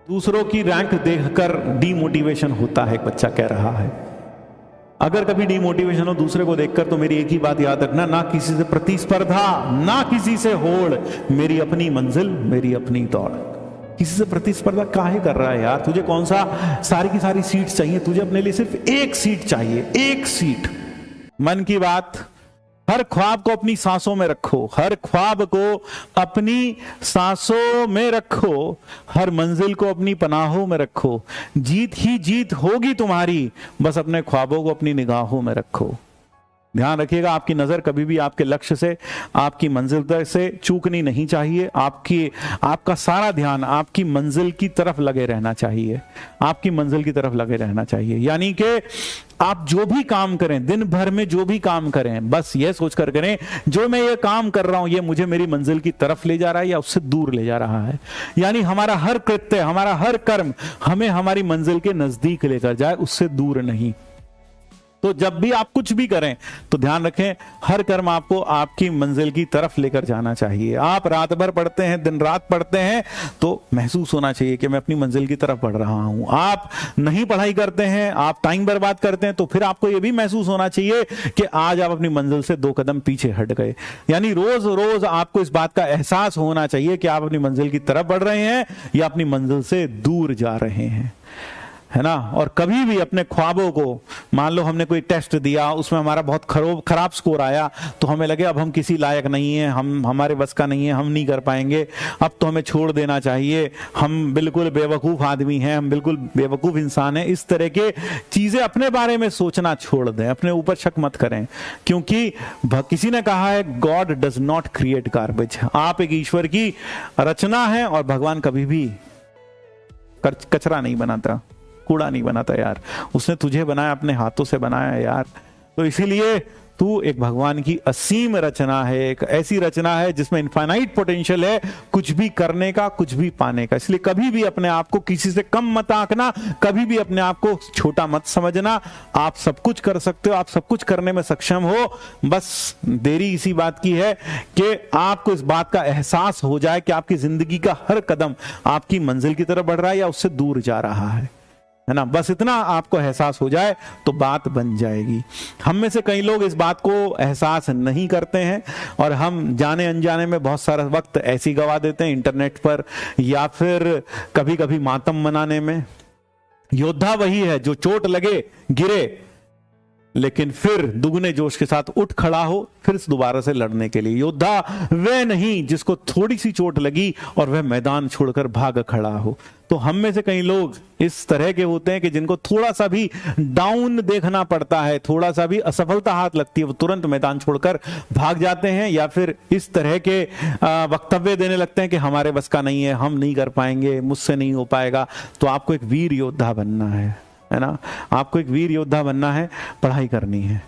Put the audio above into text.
दूसरों की रैंक देखकर डीमोटिवेशन होता है, एक बच्चा कह रहा है। अगर कभी डीमोटिवेशन हो दूसरे को देखकर तो मेरी एक ही बात याद रखना, ना किसी से प्रतिस्पर्धा, ना किसी से होड़, मेरी अपनी मंजिल, मेरी अपनी दौड़। किसी से प्रतिस्पर्धा काहे कर रहा है यार? तुझे कौन सा सारी की सारी सीट चाहिए? तुझे अपने लिए सिर्फ एक सीट चाहिए, एक सीट। मन की बात, हर ख्वाब को अपनी सांसों में रखो, हर ख्वाब को अपनी सांसों में रखो, हर मंजिल को अपनी पनाहों में रखो। जीत ही जीत होगी तुम्हारी, बस अपने ख्वाबों को अपनी निगाहों में रखो। ध्यान रखिएगा, आपकी नजर कभी भी आपके लक्ष्य से, आपकी मंजिल से चूकनी नहीं चाहिए। आपका सारा ध्यान आपकी मंजिल की तरफ लगे रहना चाहिए, आपकी मंजिल की तरफ लगे रहना चाहिए। यानी कि आप जो भी काम करें, दिन भर में जो भी काम करें, बस यह सोचकर करें, जो मैं ये काम कर रहा हूं ये मुझे मेरी मंजिल की तरफ ले जा रहा है या उससे दूर ले जा रहा है। यानी हमारा हर कृत्य, हमारा हर कर्म हमें हमारी मंजिल के नजदीक लेकर जाए, उससे दूर नहीं। तो जब भी आप कुछ भी करें तो ध्यान रखें, हर कर्म आपको आपकी मंजिल की तरफ लेकर जाना चाहिए। आप रात भर पढ़ते हैं, दिन रात पढ़ते हैं, तो महसूस होना चाहिए कि मैं अपनी मंजिल की तरफ बढ़ रहा हूं। आप नहीं पढ़ाई करते हैं, आप टाइम बर्बाद करते हैं, तो फिर आपको यह भी महसूस होना चाहिए कि आज आप अपनी मंजिल से 2 कदम पीछे हट गए। यानी रोज रोज आपको इस बात का एहसास होना चाहिए कि आप अपनी मंजिल की तरफ बढ़ रहे हैं या अपनी मंजिल से दूर जा रहे हैं, है ना। और कभी भी अपने ख्वाबों को, मान लो हमने कोई टेस्ट दिया, उसमें हमारा बहुत खराब स्कोर आया, तो हमें लगे अब हम किसी लायक नहीं है, हमारे बस का नहीं है, हम नहीं कर पाएंगे, अब तो हमें छोड़ देना चाहिए, हम बिल्कुल बेवकूफ आदमी हैं, हम बिल्कुल बेवकूफ इंसान हैं। इस तरह के चीजें अपने बारे में सोचना छोड़ दें, अपने ऊपर शक मत करें, क्योंकि किसी ने कहा है God does not create garbage. आप एक ईश्वर की रचना है और भगवान कभी भी कचरा नहीं बनाता, कूड़ा नहीं बनाता यार। उसने तुझे बनाया, अपने हाथों से बनाया यार। तो इसीलिए तू एक भगवान की असीम रचना है, एक ऐसी रचना है जिसमें इनफाइनाइट पोटेंशियल है कुछ भी करने का, कुछ भी पाने का। इसलिए कभी भी अपने आप को किसी से कम मत आंकना, कभी भी अपने आप को छोटा मत समझना। आप सब कुछ कर सकते हो, आप सब कुछ करने में सक्षम हो। बस देरी इसी बात की है कि आपको इस बात का एहसास हो जाए कि आपकी जिंदगी का हर कदम आपकी मंजिल की तरफ बढ़ रहा है या उससे दूर जा रहा है ना। बस इतना आपको एहसास हो जाए तो बात बन जाएगी। हम में से कई लोग इस बात को एहसास नहीं करते हैं और हम जाने अनजाने में बहुत सारा वक्त ऐसे ही गवा देते हैं इंटरनेट पर, या फिर कभी कभी मातम मनाने में। योद्धा वही है जो चोट लगे, गिरे, लेकिन फिर दुगने जोश के साथ उठ खड़ा हो फिर दोबारा से लड़ने के लिए। योद्धा वह नहीं जिसको थोड़ी सी चोट लगी और वह मैदान छोड़कर भाग खड़ा हो। तो हम में से कई लोग इस तरह के होते हैं कि जिनको थोड़ा सा भी डाउन देखना पड़ता है, थोड़ा सा भी असफलता हाथ लगती है, वो तुरंत मैदान छोड़कर भाग जाते हैं, या फिर इस तरह के वक्तव्य देने लगते हैं कि हमारे बस का नहीं है, हम नहीं कर पाएंगे, मुझसे नहीं हो पाएगा। तो आपको एक वीर योद्धा बनना है ना। आपको एक वीर योद्धा बनना है, पढ़ाई करनी है।